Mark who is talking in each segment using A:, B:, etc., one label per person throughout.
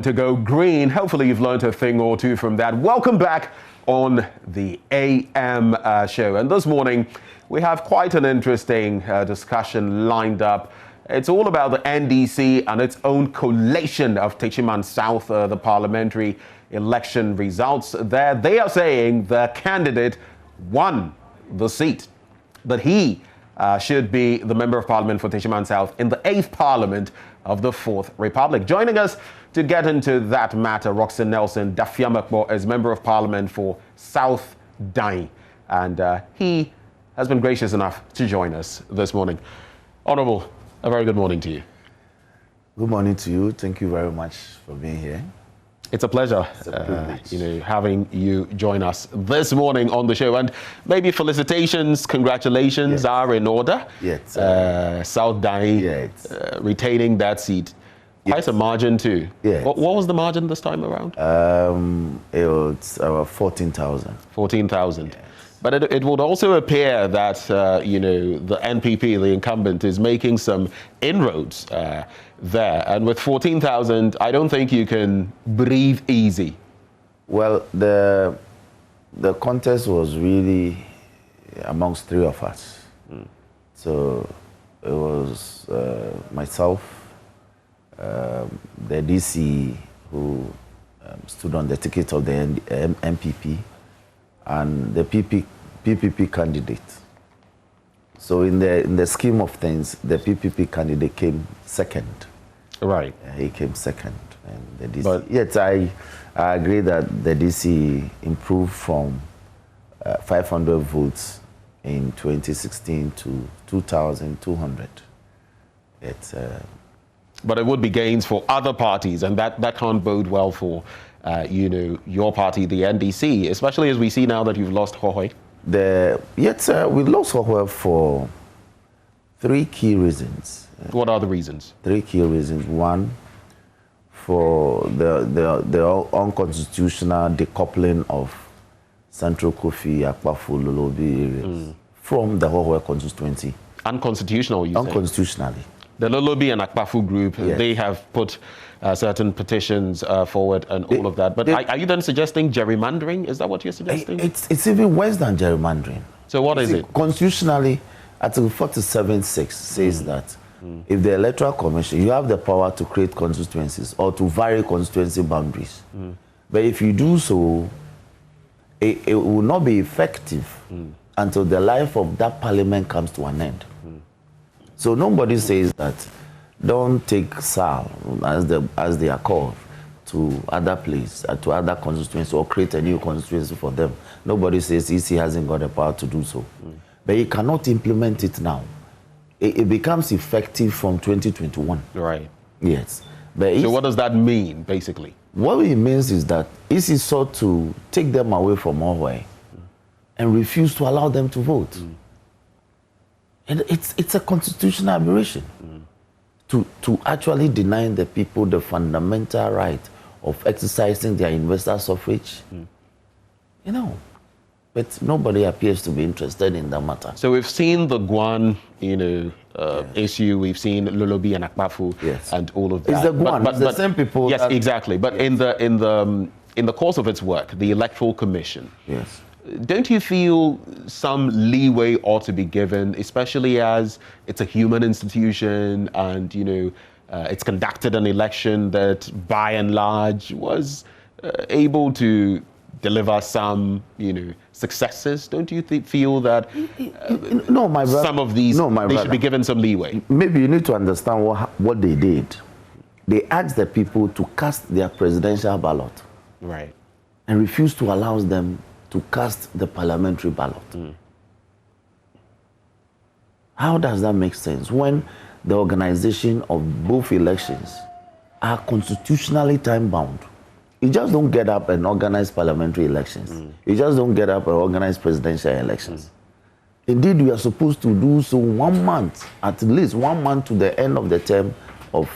A: to go green. Hopefully you've learned a thing or two from that. Welcome back on the AM show. And this morning, we have quite an interesting discussion lined up. It's all about the NDC and its own collation of Tachiman South, the parliamentary election results. There, they are saying the candidate won the seat, but he should be the Member of Parliament for Tachiman South in the 8th Parliament of the 4th Republic. Joining us to get into that matter, Roxanne Nelson, Dafeamekpor is Member of Parliament for South Dai, and he has been gracious enough to join us this morning. Honourable, a very good morning to you.
B: Good morning to you. Thank you very much for being here.
A: It's a pleasure, having you join us this morning on the show. And maybe felicitations, congratulations are in order.
B: Yes.
A: South Dai retaining that seat. Quite a margin too.
B: Yes.
A: What was the margin this time around?
B: It was 14,000.
A: 14,000. Yes. But it would also appear that, the NPP, the incumbent, is making some inroads there. And with 14,000, I don't think you can breathe easy.
B: Well, the contest was really amongst three of us. So it was myself, the DC who stood on the ticket of the MPP, and the PPP candidate. So in the scheme of things, the PPP candidate came second.
A: Right.
B: He came second. And the DC. But yes, I agree that the DC improved from 500 votes in 2016 to 2,200.
A: But it would be gains for other parties, and that can't bode well for your party, the NDC, especially as we see now that you've lost Hohoi.
B: We lost Hohoi for three key reasons.
A: What are the reasons?
B: Three key reasons. One, for the unconstitutional decoupling of Central Kofi, Akpafu, Lolobi areas from the Hohoi constituency.
A: Unconstitutional, you say?
B: Unconstitutionally.
A: The Lolobi and Akpafu group, they have put certain petitions forward and all of that. But are you then suggesting gerrymandering? Is that what you're suggesting?
B: It's even worse than gerrymandering.
A: So what is it?
B: Constitutionally, Article 47(6) says that if the Electoral Commission, you have the power to create constituencies or to vary constituency boundaries. But if you do so, it will not be effective until the life of that parliament comes to an end. So nobody says that don't take SAL, as they are called, to other places, to other constituencies, or create a new constituency for them. Nobody says EC hasn't got the power to do so. But you cannot implement it now. It becomes effective from 2021.
A: Right.
B: Yes.
A: But so what does that mean, basically?
B: What it means is that EC sought to take them away from Hohoi and refuse to allow them to vote. And it's a constitutional aberration to actually deny the people the fundamental right of exercising their investor suffrage. But nobody appears to be interested in that matter.
A: So we've seen the Guan, issue. We've seen Lolobi and Akpafu, and all of that.
B: It's the Guan. It's the same people.
A: Yes, exactly. But in the course of its work, the Electoral Commission.
B: Yes.
A: Don't you feel some leeway ought to be given, especially as it's a human institution and, it's conducted an election that by and large was able to deliver some, successes? Don't you feel that
B: no, my brother,
A: some of these, they should be given some leeway?
B: Maybe you need to understand what they did. They asked the people to cast their presidential ballot.
A: Right.
B: And refused to allow them to cast the parliamentary ballot. How does that make sense when the organization of both elections are constitutionally time-bound? You just don't get up and organize parliamentary elections. You just don't get up and organize presidential elections. Indeed, we are supposed to do so 1 month, at least 1 month to the end of the term of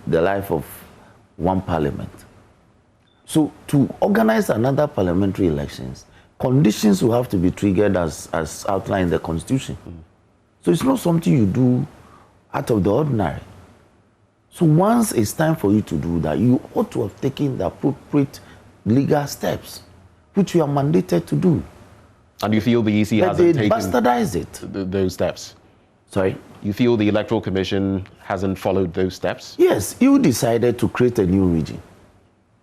B: the life of one parliament. So to organize another parliamentary elections, conditions will have to be triggered as outlined in the Constitution. So it's not something you do out of the ordinary. So once it's time for you to do that, you ought to have taken the appropriate legal steps, which you are mandated to do.
A: And you feel the EC
B: But
A: hasn't
B: they
A: taken
B: bastardized it.
A: those steps?
B: Sorry?
A: You feel the Electoral Commission hasn't followed those steps?
B: Yes, you decided to create a new region,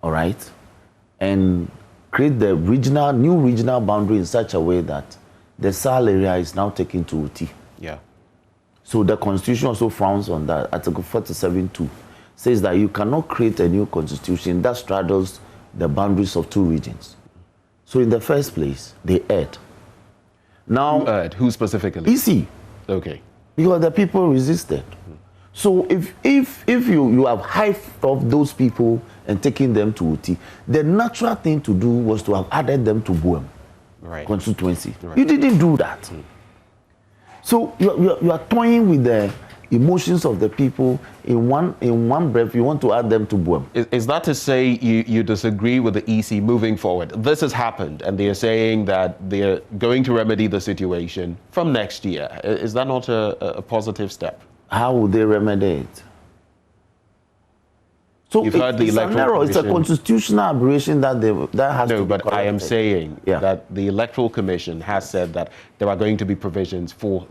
B: all right? And create the new regional boundary in such a way that the SAL area is now taken to OT.
A: Yeah.
B: So the Constitution also frowns on that. Article 47(2) says that you cannot create a new constitution that straddles the boundaries of two regions. So in the first place, they erred. Now,
A: Who erred? Who specifically?
B: EC.
A: Okay.
B: Because the people resisted. So if you have hived off those people and taken them to OT, the natural thing to do was to have added them to Boem constituency. Right. You didn't do that. So you are toying with the emotions of the people. In one breath, you want to add them to Boem.
A: Is that to say you disagree with the EC moving forward? This has happened, and they are saying that they're going to remedy the situation from next year. Is that not a positive step?
B: How would they remedy it? So
A: You've heard the Electoral Commission.
B: It's a constitutional aberration that has to be
A: No, but
B: corrected.
A: I am saying that the Electoral Commission has said that there are going to be provisions for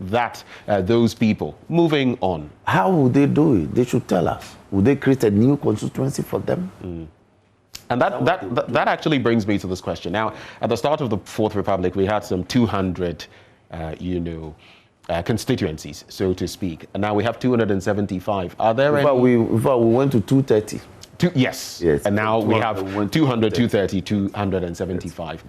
A: those people. Moving on.
B: How would they do it? They should tell us. Would they create a new constituency for them?
A: And that actually brings me to this question. Now, at the start of the Fourth Republic, we had some 200, constituencies, so to speak. And now we have 275. Are there any?
B: We went to 230.
A: Yes. And now we have 200, 230, 275.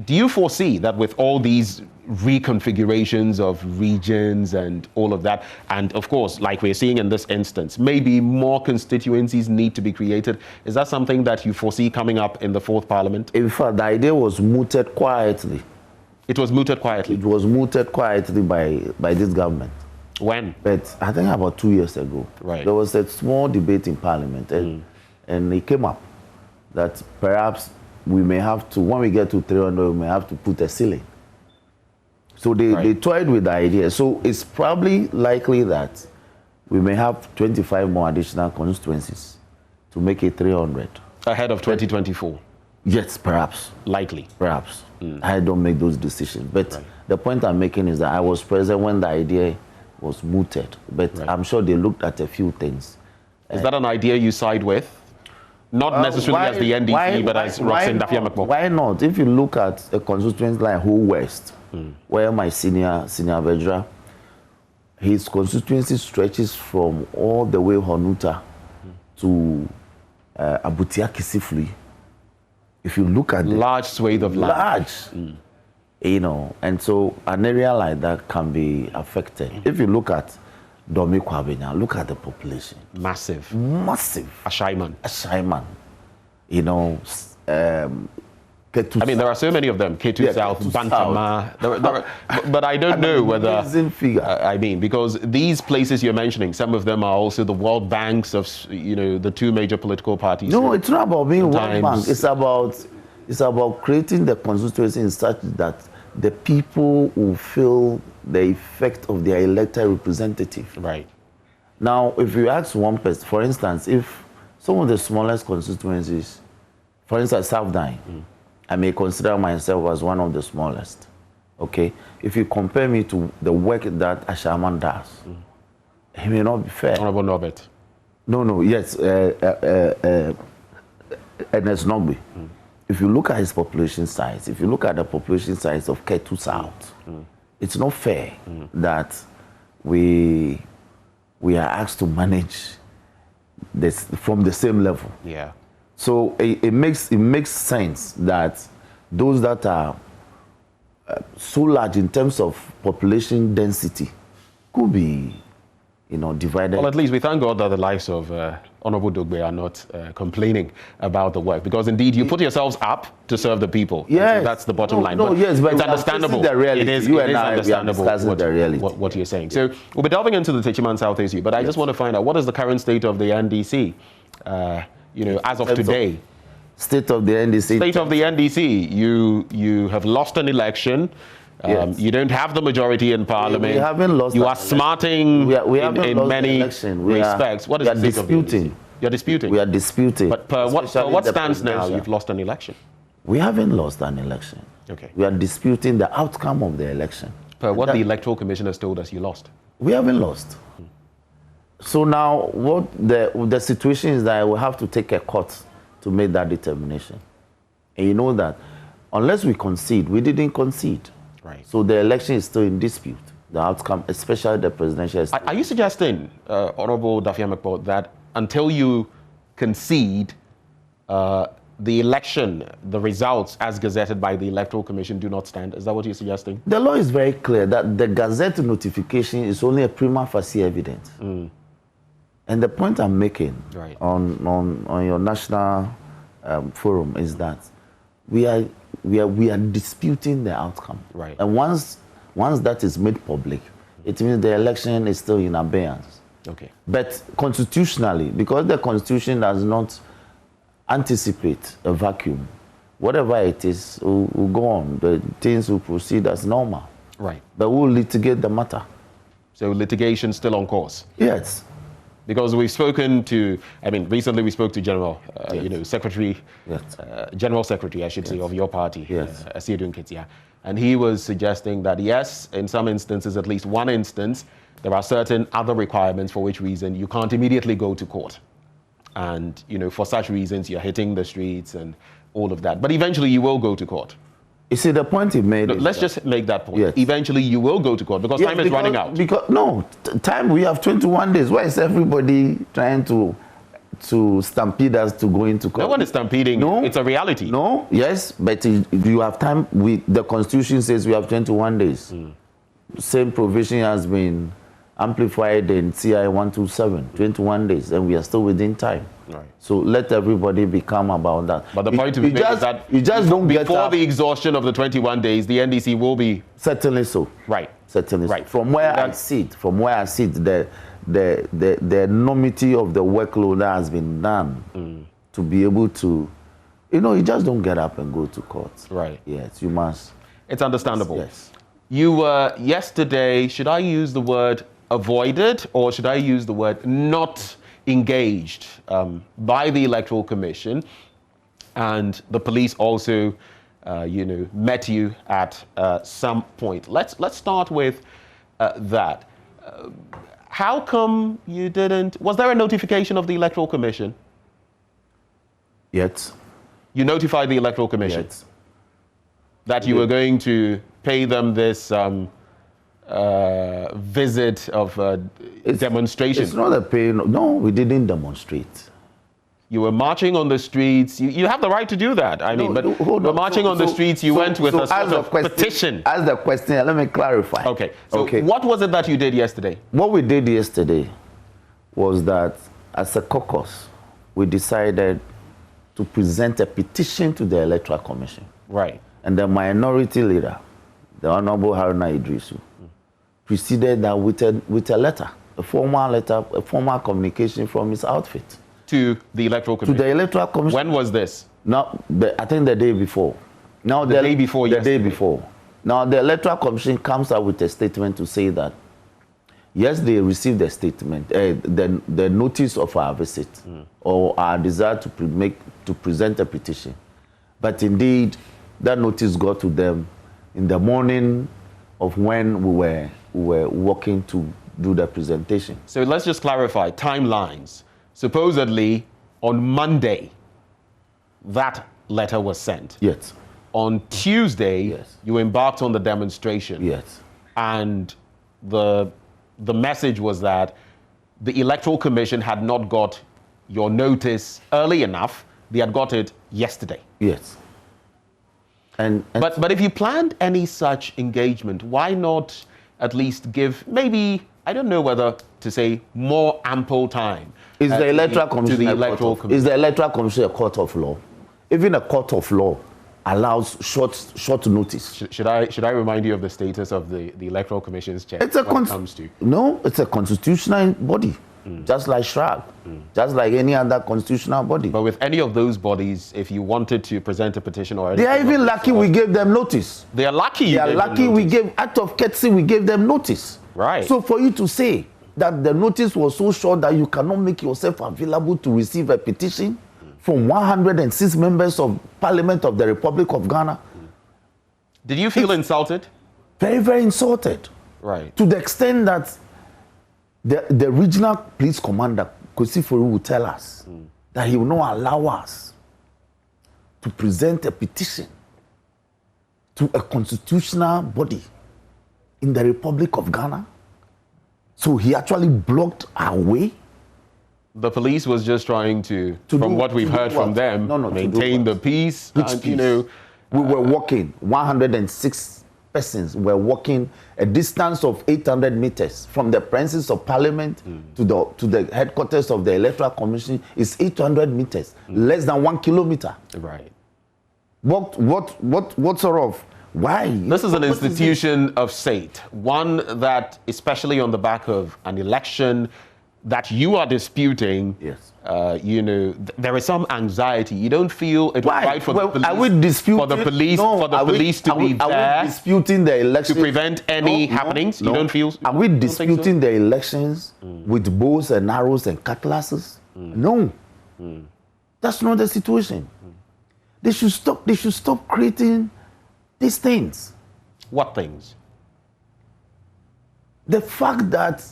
A: Do you foresee that with all these reconfigurations of regions and all of that, and of course, like we're seeing in this instance, maybe more constituencies need to be created? Is that something that you foresee coming up in the Fourth Parliament?
B: In fact, the idea was mooted quietly.
A: It was mooted quietly?
B: It was mooted quietly by this government.
A: When?
B: But I think about 2 years ago.
A: Right.
B: There was a small debate in Parliament, and it came up that perhaps we may have to, when we get to 300, we may have to put a ceiling. So they toyed with the idea. So it's probably likely that we may have 25 more additional constituencies to make it 300.
A: Ahead of 2024?
B: Yes, perhaps.
A: Likely?
B: Perhaps. I don't make those decisions. But the point I'm making is that I was present when the idea was mooted. But I'm sure they looked at a few things.
A: Is that an idea you side with? Not necessarily as the NDC, but as Dafeamekpor.
B: Why not? If you look at a constituency like Whole West, where my senior Vedra, his constituency stretches from all the way Honuta to Abutia Kisifli. If you look at
A: large swathe of land.
B: Large. And so an area like that can be affected. If you look at Domi Kwabenya, look at the population.
A: Massive.
B: Massive.
A: Ashaiman.
B: Ketu
A: there are so many of them. Ketu South, Bantama. But I don't know whether. Figure. Because these places you're mentioning, some of them are also the world banks of, the two major political parties.
B: No, it's not about being world bank. It's about creating the constituency in such that the people will feel the effect of their elected representative.
A: Right.
B: Now, if you ask one person, for instance, if some of the smallest constituencies, for instance, South Dine, I may consider myself as one of the smallest. Okay? If you compare me to the work that Ashaman does, he may not be fair.
A: Honorable Norbert.
B: No, yes. Ernest Nogbe. If you look at his population size, if you look at the population size of Ketu South, it's not fair that we are asked to manage this from the same level.
A: Yeah.
B: So it makes sense that those that are so large in terms of population density could be, divided.
A: Well, at least we thank God that the likes of Honorable Dogbe are not complaining about the work, because indeed you put yourselves up to serve the people.
B: Yes.
A: So that's the bottom line.
B: But it's
A: understandable.
B: The reality.
A: It is understandable what you're saying. So we'll be delving into the Tachiman South issue, but I just want to find out, what is the current state of the NDC, as of today?
B: State of the NDC.
A: State of the NDC. You have lost an election.
B: Yes.
A: You don't have the majority in parliament.
B: We haven't lost.
A: You are smarting in many respects. What is the
B: disputing?
A: You're disputing.
B: We are disputing.
A: But what stands now? You've lost an election.
B: We haven't lost an election.
A: Okay.
B: We are disputing the outcome of the election.
A: Per what the Electoral Commission has told us, you lost.
B: We haven't lost. So now, what the situation is that I will have to take a court to make that determination. And you know that unless we concede, we didn't concede.
A: Right.
B: So the election is still in dispute. The outcome, especially the presidential.
A: Are you suggesting, Honorable Dafeamekpor, that until you concede, the election, the results as gazetted by the Electoral Commission do not stand? Is that what you're suggesting?
B: The law is very clear that the Gazette notification is only a prima facie evidence. And the point I'm making on your national forum is that we are disputing the outcome.
A: Right.
B: And once that is made public, it means the election is still in abeyance.
A: Okay.
B: But constitutionally, because the Constitution does not anticipate a vacuum, whatever it is will go on. The things will proceed as normal.
A: Right.
B: But we'll litigate the matter.
A: So litigation still on course?
B: Yes.
A: Because we've spoken to, recently we spoke to General, Secretary, General Secretary, I should say, of your party, Asiedu Nketia. And he was suggesting that, yes, in some instances, at least one instance, there are certain other requirements for which reason you can't immediately go to court. And, for such reasons, you're hitting the streets and all of that. But eventually you will go to court.
B: You see, the point he made
A: Let's just make that point. Yes. Eventually you will go to court because time is running out.
B: Time, we have 21 days. Why is everybody trying to stampede us to go into court?
A: No one is stampeding. No. It's a reality.
B: No, yes, but you have time. The Constitution says we have 21 days. Same provision has been amplified in CI 127, 21 days, and we are still within time. Right. So let everybody be calm about that.
A: But the point to be made is that
B: you just don't get
A: before the exhaustion of the 21 days, the NDC will be...
B: Certainly so.
A: Right.
B: Certainly so. From where I sit, the enormity of the workload that has been done to be able to, you just don't get up and go to court.
A: Right.
B: Yes, you must.
A: It's understandable.
B: Yes.
A: You were yesterday, should I use the word avoided or should I use the word not engaged by the Electoral Commission, and the police also, met you at some point. Let's start with that. How come you didn't? Was there a notification of the Electoral Commission?
B: Yet.
A: You notified the Electoral Commission that you were going to pay them this visit of demonstration.
B: It's not a pay. No, we didn't demonstrate.
A: You were marching on the streets. You have the right to do that. But marching on the streets, you went with a sort of petition.
B: Ask the question. Let me clarify.
A: Okay. So what was it that you did yesterday?
B: What we did yesterday was that as a caucus, we decided to present a petition to the Electoral Commission.
A: Right.
B: And the minority leader, the Honorable Haruna Idrisu, preceded that with a letter, a formal communication from his outfit.
A: To the Electoral Commission?
B: To the Electoral Commission.
A: When was this?
B: Now, I think the day before. Now,
A: the day before yesterday?
B: The day before. Now, the Electoral Commission comes out with a statement to say that, yes, they received the statement, the notice of our visit, or our desire to present a petition. But indeed, that notice got to them in the morning of when we were working to do the presentation.
A: So let's just clarify timelines. Supposedly, on Monday, that letter was sent.
B: Yes.
A: On Tuesday, you embarked on the demonstration.
B: Yes.
A: And the message was that the Electoral Commission had not got your notice early enough. They had got it yesterday.
B: Yes.
A: But if you planned any such engagement, why not at least give maybe, I don't know whether to say more ample time?
B: Is the Electoral Commission
A: Is
B: the Electoral Commission a court of law? Even a court of law allows short notice.
A: Should I remind you of the status of the Electoral Commission's chair?
B: No, it's a constitutional body. just like SHRAG, just like any other constitutional body.
A: But with any of those bodies, if you wanted to present a petition or
B: they are even lucky we gave them notice.
A: They are lucky.
B: They are lucky we gave, out of courtesy, we gave them notice.
A: Right.
B: So for you to say that the notice was so short that you cannot make yourself available to receive a petition from 106 members of Parliament of the Republic of Ghana.
A: Did you feel insulted?
B: Very, very insulted.
A: Right.
B: To the extent that the regional police commander, Kosifori, will tell us that he will not allow us to present a petition to a constitutional body in the Republic of Ghana. So he actually blocked our way. The
A: police was just trying to from what we've heard from them, maintain the peace.
B: Which peace?
A: You know,
B: we were walking, 106 persons were walking a distance of 800 meters from the premises of Parliament to the headquarters of the Electoral Commission. Is 800 meters, less than 1 kilometer.
A: Right.
B: What sort of, why?
A: This is an institution of state, one that, especially on the back of an election that you are disputing,
B: yes.
A: You know, there is some anxiety. You don't feel it was right for the police,
B: are we disputing,
A: for the police to be there,
B: are we disputing the elections
A: to prevent any happenings? You don't feel?
B: Are we disputing the elections with bows and arrows and cutlasses? No, that's not the situation. They should stop. They should stop creating these things.
A: What things?
B: The fact that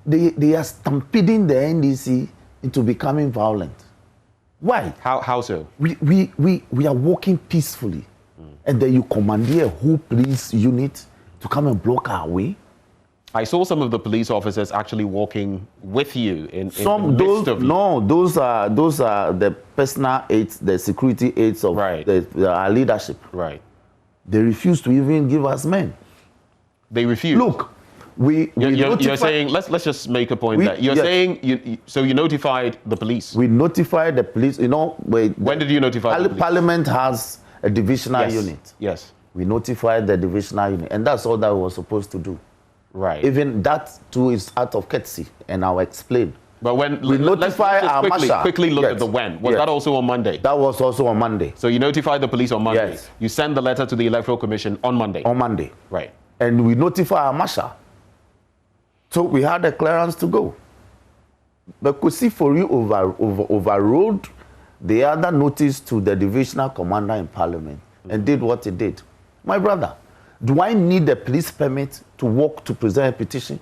B: they are stampeding the NDC into becoming violent. Why?
A: How so?
B: We are walking peacefully, and then you commandeer a whole police unit to come and block our way.
A: I saw some of the police officers actually walking with you in
B: the
A: midst of you.
B: No, those are the personal aides, the security aides of our leadership.
A: Right.
B: They refuse to even give us men.
A: They refuse.
B: Look,
A: you're saying, let's just make a point that you're saying so you notified the police.
B: We notified the police. You know,
A: when did you notify the police?
B: Parliament has a divisional unit.
A: Yes.
B: We notified the divisional unit, and that's all that we were supposed to do.
A: Right.
B: Even that too is out of courtesy, and I'll explain.
A: But when
B: we notify our marshal,
A: quickly look at the when. Was that also on Monday?
B: That was also on Monday.
A: So you notified the police on Monday.
B: Yes.
A: You send the letter to the Electoral Commission on Monday.
B: On Monday.
A: Right.
B: And we notify our marshal. So we had a clearance to go. But Kosifori overrode the other notice to the divisional commander in Parliament and did what he did. My brother, do I need a police permit to walk to present a petition?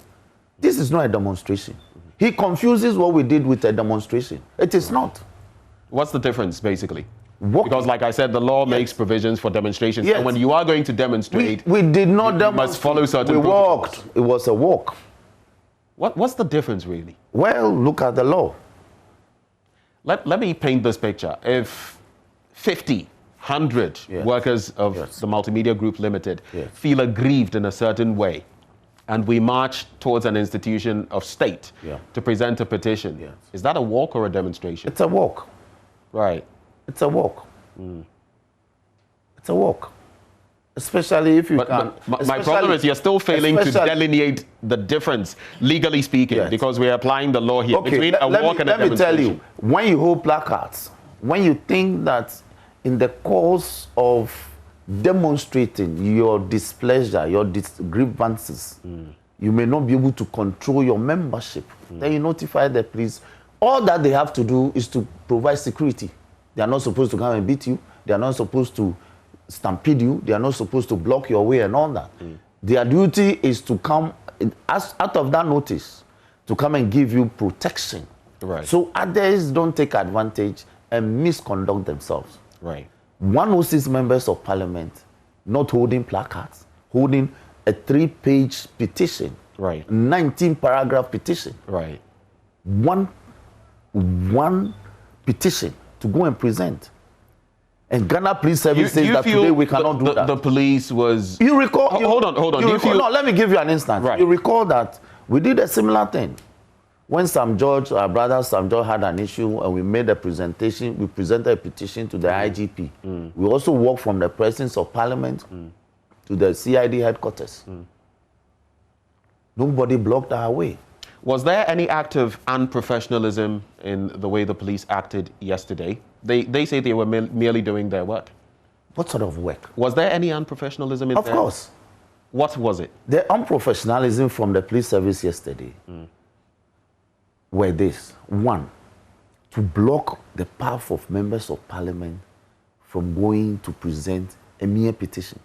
B: This is not a demonstration. He confuses what we did with a demonstration. It is not.
A: What's the difference, basically?
B: Walking.
A: Because, like I said, the law makes provisions for demonstrations. And when you are going to demonstrate,
B: we did not demonstrate.
A: You must follow certain
B: protocols. Walked. It was a walk.
A: What's the difference, really?
B: Well, look at the law.
A: Let me paint this picture. If 50, 100 workers of the Multimedia Group Limited feel aggrieved in a certain way, and we march towards an institution of state to present a petition, is that a walk or a demonstration?
B: It's a walk.
A: Right.
B: It's a walk. It's a walk. Especially if you can.
A: But my problem is you're still failing to delineate the difference, legally speaking, because we're applying the law here between a walk and a demonstration.
B: Let me tell you, when you hold placards, when you think that in the course of demonstrating your displeasure, your grievances, you may not be able to control your membership, then you notify the police. All that they have to do is to provide security. They are not supposed to come and beat you. They are not supposed to stampede you. They are not supposed to block your way and all that. Their duty is to come out of that notice to come and give you protection.
A: Right.
B: So others don't take advantage and misconduct themselves.
A: Right.
B: 106 members of Parliament not holding placards, holding a 3-page petition.
A: Right.
B: 19-paragraph petition.
A: Right.
B: One petition to go and present. And Ghana Police Service says that today we cannot do that.
A: The police was...
B: You recall...
A: Hold on.
B: No, let me give you an instance.
A: Right.
B: You recall that we did a similar thing. When Sam George, our brother Sam George, had an issue and we made a presentation, we presented a petition to the IGP. We also walked from the presence of Parliament to the CID headquarters. Nobody blocked our way.
A: Was there any act of unprofessionalism in the way the police acted yesterday? They say they were merely doing their work.
B: What sort of work?
A: Was there any unprofessionalism in there?
B: Of course.
A: What was it?
B: The unprofessionalism from the police service yesterday were this. One, to block the path of members of parliament from going to present a mere petition.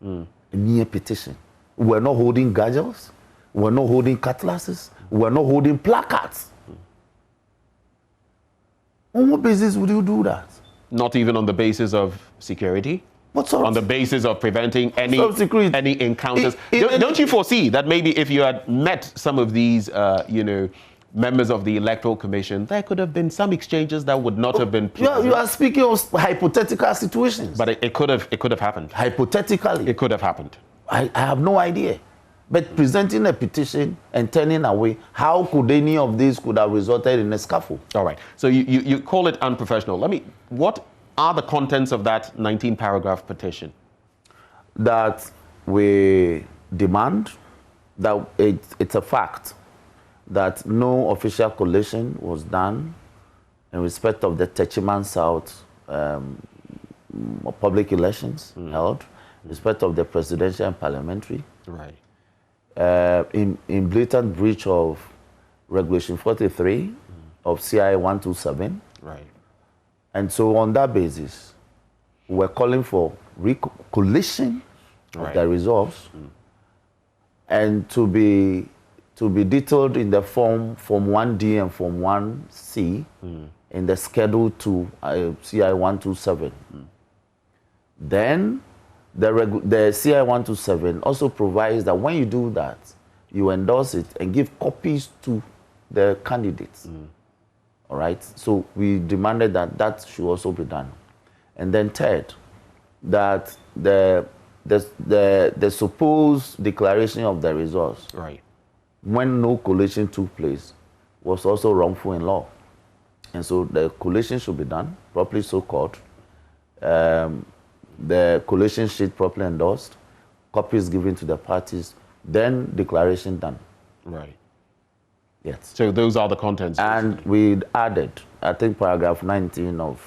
B: A mere petition. We were not holding gadgets. We were not holding cutlasses. We were not holding placards. On what basis would you do that?
A: Not even on the basis of security?
B: What sort
A: on the basis of preventing any encounters? Don't you foresee that maybe if you had met some of these, members of the Electoral Commission, there could have been some exchanges that would not have been pleasant?
B: You are speaking of hypothetical situations.
A: But it could have happened.
B: Hypothetically.
A: It could have happened.
B: I have no idea. But presenting a petition and turning away, how could any of these could have resulted in a scuffle?
A: All right. So you call it unprofessional. What are the contents of that 19-paragraph petition?
B: That we demand that it's a fact that no official collation was done in respect of the Tachiman South public elections held, in respect of the presidential and parliamentary.
A: Right.
B: In blatant breach of Regulation 43 of CI 127.
A: Right.
B: And so on that basis, we're calling for collation of the results and to be detailed in the Form 1D and Form 1C in the Schedule to CI 127. Then the CI 127 also provides that when you do that, you endorse it and give copies to the candidates. All right? So we demanded that should also be done. And then third, that the supposed declaration of the results,
A: right,
B: when no collation took place, was also wrongful in law. And so the collation should be done, properly so called. The collation sheet properly endorsed, copies given to the parties, then declaration done.
A: Right.
B: Yes.
A: So those are the contents.
B: And we added, I think paragraph 19 of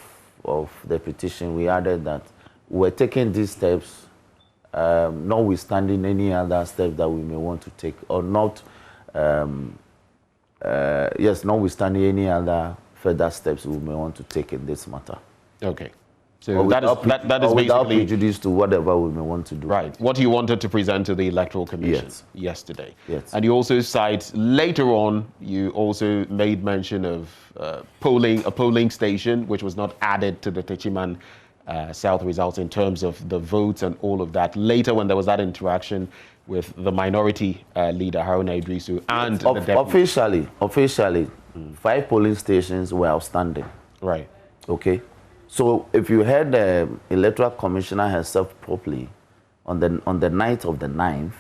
B: the petition, we added that we're taking these steps notwithstanding any other steps that we may want to take, or not, notwithstanding any other further steps we may want to take in this matter.
A: Okay. So that is basically
B: without prejudice to whatever we may want to do.
A: Right. What you wanted to present to the Electoral Commission yesterday.
B: Yes.
A: And you also cite later on, you also made mention of a polling station which was not added to the Tachiman South results in terms of the votes and all of that. Later, when there was that interaction with the minority leader Haruna Idrisu and the deputy.
B: Officially, 5 polling stations were outstanding.
A: Right.
B: Okay. So if you heard the Electoral Commissioner herself properly, on the night of the 9th,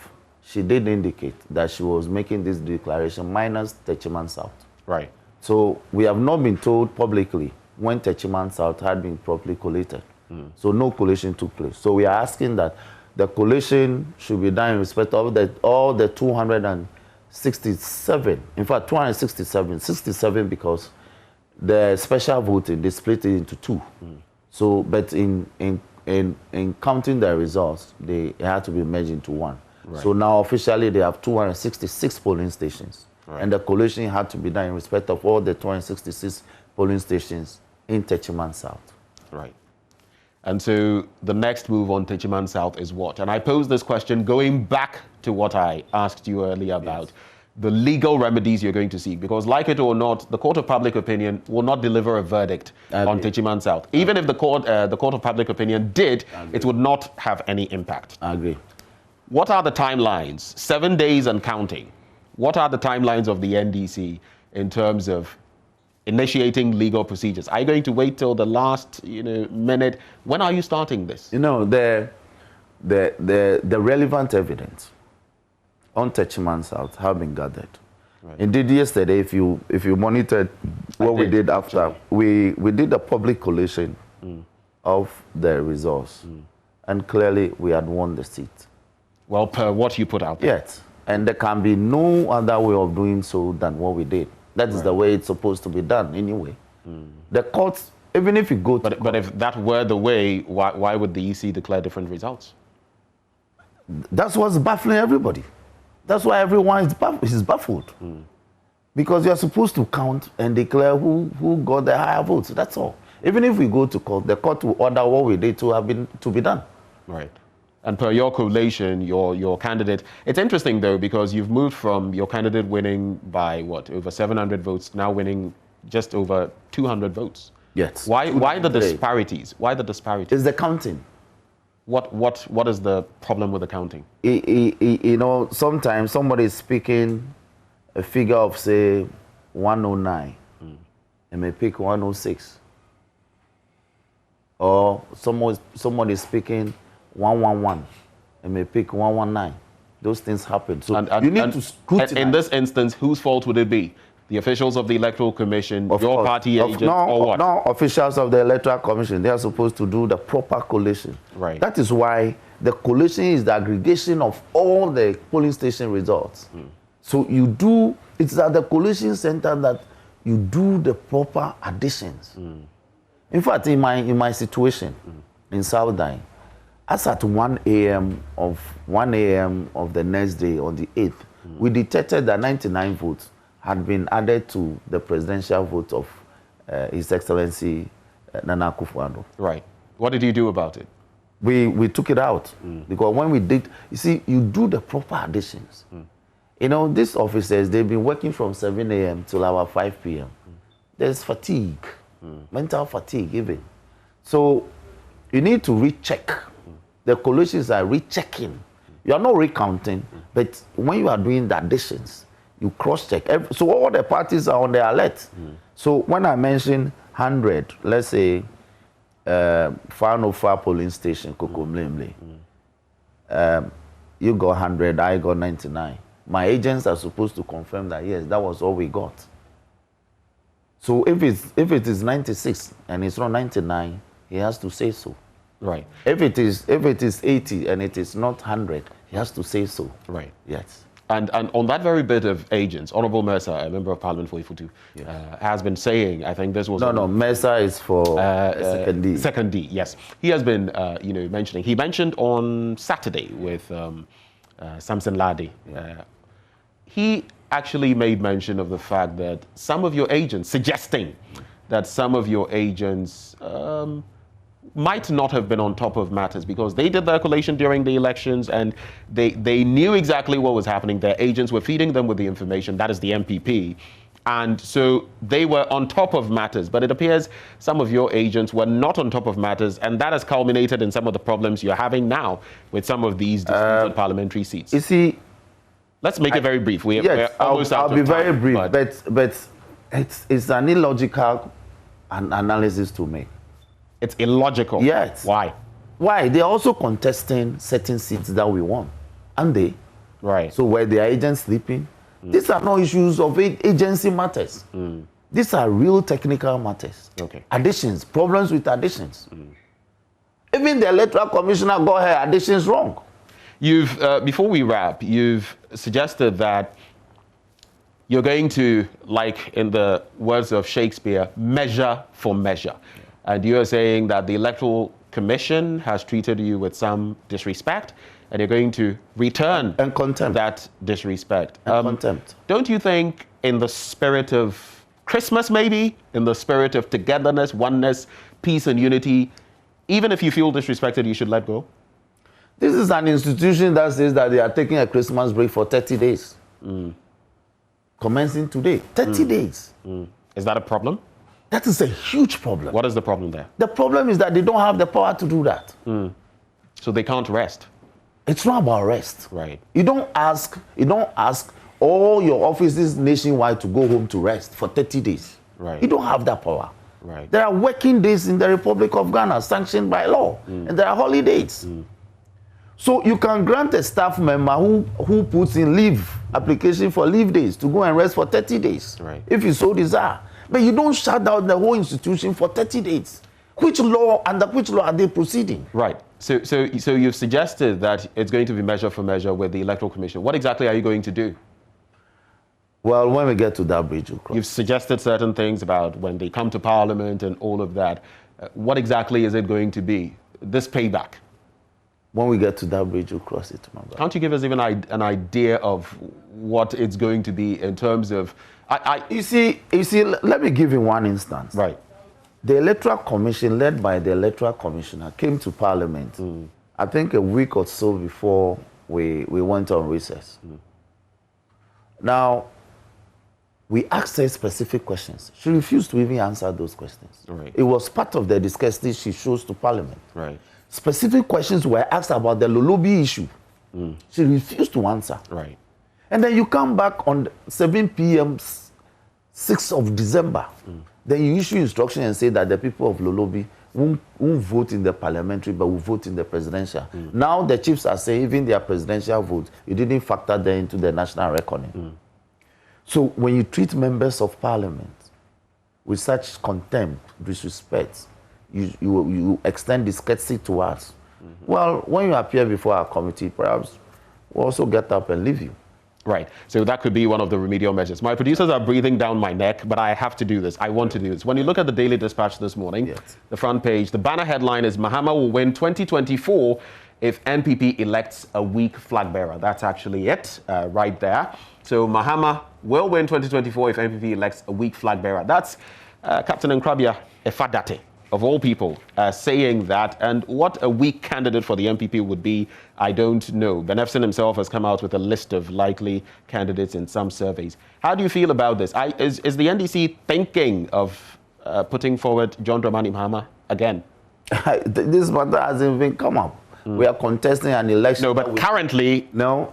B: she did indicate that she was making this declaration minus Tachiman South.
A: Right.
B: So we have not been told publicly when Tachiman South had been properly collated. So no collation took place. So we are asking that the collation should be done in respect of all the 267, in fact 67 because the special voting, they split it into 2. So, but in counting the results, they had to be merged into 1. Right. So now officially they have 266 polling stations. Right. And the collation had to be done in respect of all the 266 polling stations in Tachiman South.
A: Right. And so the next move on Tachiman South is what? And I pose this question going back to what I asked you earlier about the legal remedies you're going to seek, because like it or not, the Court of Public Opinion will not deliver a verdict on Tachiman South. Even if the Court of Public Opinion did, it would not have any impact.
B: I agree.
A: What are the timelines? 7 days and counting. What are the timelines of the NDC in terms of initiating legal procedures? Are you going to wait till the last minute? When are you starting this?
B: The relevant evidence on Tachiman South have been gathered. Right. Indeed, yesterday, if you monitored what we did after, we did a public collation of the results, and clearly we had won the seat.
A: Well, per what you put out there.
B: Yes, And there can be no other way of doing so than what we did. That is the way it's supposed to be done anyway. The courts, even if you go to
A: But if that were the way, why would the EC declare different results?
B: That's what's baffling everybody. That's why everyone is baffled. Because you're supposed to count and declare who got the higher votes. That's all. Even if we go to court, the court will order what we did to be done.
A: Right. And per your collation, your candidate, it's interesting though, because you've moved from your candidate winning by what, over 700 votes, now winning just over 200 votes.
B: Yes.
A: Why the disparities? Why the disparities?
B: It's the counting.
A: What is the problem with the counting?
B: You know, sometimes somebody is speaking a figure of, say, 109, and may pick 106. Or someone is speaking 111, and may pick 119. Those things happen. So you need to scrutinize.
A: In this instance, whose fault would it be? The officials of the Electoral Commission, your party agents, or what?
B: No, officials of the Electoral Commission. They are supposed to do the proper collation.
A: Right.
B: That is why the collation is the aggregation of all the polling station results. So it's at the collation center that you do the proper additions. In fact, in my situation in Southern, as at 1 a.m. of the next day, on the 8th, we detected that 99 votes had been added to the presidential vote of His Excellency Nana Akufo-Addo.
A: Right. What did you do about it?
B: We took it out because when we did, you see, you do the proper additions. You know, these officers, they've been working from 7 a.m. till about 5 p.m. There's fatigue, mental fatigue even. So you need to recheck. The collations are rechecking. You are not recounting, but when you are doing the additions, you cross-check. So all the parties are on the alert. So when I mention 100, let's say, Far polling station, Kokomlemle, you got 100, I got 99. My agents are supposed to confirm that, yes, that was all we got. So if it is 96 and it's not 99, he has to say so.
A: Right.
B: If it is 80 and it is not 100, he has to say so.
A: Right.
B: Yes.
A: And on that very bit of agents, Honorable Mercer, a member of Parliament for Ifutu, has been saying, I think this was...
B: No, Mercer is for second D.
A: Second D, yes. He has been, mentioning. He mentioned on Saturday with Samson Ladi. He actually made mention of the fact that some of your agents, suggesting that some of your agents might not have been on top of matters because they did their collation during the elections and they knew exactly what was happening. Their agents were feeding them with the information, that is the MPP. And so they were on top of matters, but it appears some of your agents were not on top of matters, and that has culminated in some of the problems you're having now with some of these disputed parliamentary seats.
B: You see,
A: let's make it very brief.
B: Yes, I'll be very brief, but it's an illogical analysis to make.
A: It's illogical.
B: Yes.
A: Why?
B: Why? They're also contesting certain seats that we won, aren't they?
A: Right.
B: So were their agents sleeping? These are not issues of agency matters. These are real technical matters.
A: Okay.
B: Additions, problems with additions. Even the Electoral Commissioner got her additions wrong.
A: You've, before we wrap, you've suggested that you're going to, like in the words of Shakespeare, measure for measure. And you're saying that the Electoral Commission has treated you with some disrespect, and you're going to return
B: and contempt
A: that disrespect.
B: And contempt.
A: Don't you think, in the spirit of Christmas, maybe, in the spirit of togetherness, oneness, peace, and unity, even if you feel disrespected, you should let go?
B: This is an institution that says that they are taking a Christmas break for 30 days. Commencing today. 30 days.
A: Is that a problem?
B: That is a huge problem.
A: What is the problem there?
B: The problem is that they don't have the power to do that.
A: So they can't rest?
B: It's not about rest.
A: Right.
B: You don't ask all your offices nationwide to go home to rest for 30 days.
A: Right.
B: You don't have that power.
A: Right.
B: There are working days in the Republic of Ghana sanctioned by law, and there are holidays. So you can grant a staff member who puts in leave, application for leave days to go and rest for 30 days,
A: right,
B: if you so desire. But you don't shut down the whole institution for 30 days. Under which law are they proceeding?
A: Right. So you've suggested that it's going to be measure for measure with the Electoral Commission. What exactly are you going to do?
B: Well, when we get to that bridge, we'll cross.
A: You've suggested certain things about when they come to Parliament and all of that. What exactly is it going to be? This payback?
B: When we get to that bridge, we'll cross it, my brother.
A: Can't you give us even an idea of what it's going to be in terms of...
B: You see, let me give you one instance.
A: Right.
B: The Electoral Commission, led by the Electoral Commissioner, came to Parliament, I think a week or so before we went on recess. Now, we asked her specific questions. She refused to even answer those questions.
A: Right.
B: It was part of the discussion she chose to Parliament.
A: Right.
B: Specific questions were asked about the Lolobi issue. She refused to answer.
A: Right.
B: And then you come back on 7 p.m., 6th of December. Then you issue instruction and say that the people of Lolobi won't vote in the parliamentary, but will vote in the presidential. Now the chiefs are saying even their presidential vote, you didn't factor them into the national reckoning. So when you treat members of parliament with such contempt, disrespect, you extend this courtesy to us. Well, when you appear before our committee, perhaps we'll also get up and leave you.
A: Right. So that could be one of the remedial measures. My producers are breathing down my neck, but I have to do this. I want to do this. When you look at the Daily Dispatch this morning, the front page, the banner headline is Mahama will win 2024 if NPP elects a weak flag bearer. That's actually it right there. So Mahama will win 2024 if NPP elects a weak flag bearer. That's Captain Nkrabia Efadate, of all people, saying that. And what a weak candidate for the NPP would be, I don't know. Benefson himself has come out with a list of likely candidates in some surveys. How do you feel about this? Is the NDC thinking of putting forward John Dramani Mahama again?
B: This matter hasn't even come up. We are contesting an election.
A: No, but currently,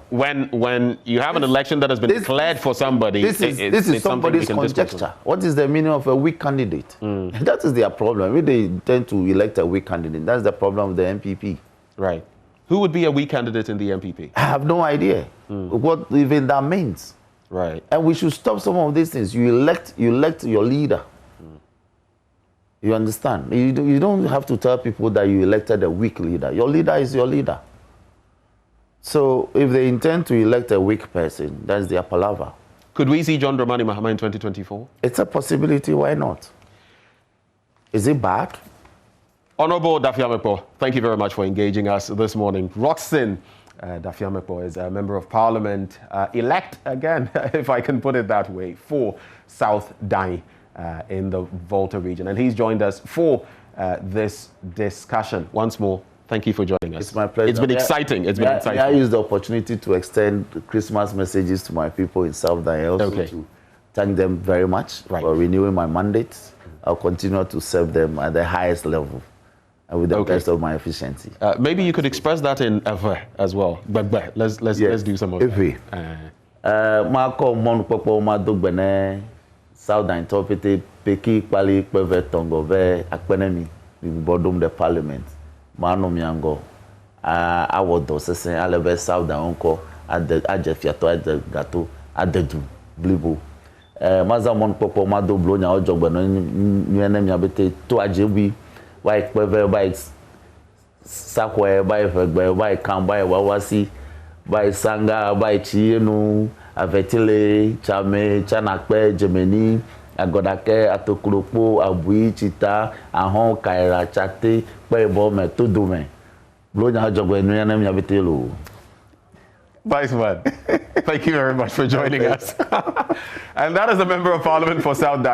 A: when you have an election that has been declared for somebody,
B: this is somebody's conjecture. What is the meaning of a weak candidate? That is their problem. If they intend to elect a weak candidate, that's the problem of the NPP.
A: Right. Who would be a weak candidate in the NPP?
B: I have no idea what even that means.
A: Right.
B: And we should stop some of these things. You elect your leader. You understand? You don't have to tell people that you elected a weak leader. Your leader is your leader. So if they intend to elect a weak person, that's their palaver.
A: Could we see John Dramani Mahama in 2024?
B: It's a possibility. Why not? Is it bad?
A: Honorable Dafeamekpor, thank you very much for engaging us this morning. Roxin Dafeamekpor is a member of parliament, elect again, if I can put it that way, for South Dai. In the Volta region. And he's joined us for this discussion. Once more, thank you for joining us.
B: It's my pleasure.
A: It's been exciting. It's been exciting.
B: I use the opportunity to extend Christmas messages to my people in South Dai, also to thank them very much for renewing my mandate. I'll continue to serve them at the highest level and with the best of my efficiency.
A: Maybe you could express that in Ewe as well. But let's do some of
B: that. South Dai interpreted Peki Pali Peve Tongove Akpenemi Bodum the Parliament. Mano Miango Awodo Sesen Alebe South Dai Onko Ajefiato Gato Adedu Blibo. Mazamon Popo Mado Blonya Ojogben Nyenem Yabete to Ajebi by Peve by Sakwe by Fegbe by Kamba Wawasi by Sanga by Chienu Avetile, Chame, Chanakpe, Gemini, Agodake, Atokuropo, Abui, Chita, Ahon, Kaira, Chate, Pebo, Metudume. Blonya Jogwenuanam Yabitelo.
A: Viceman, thank you very much for joining us. And that is the Member of Parliament for South Dai.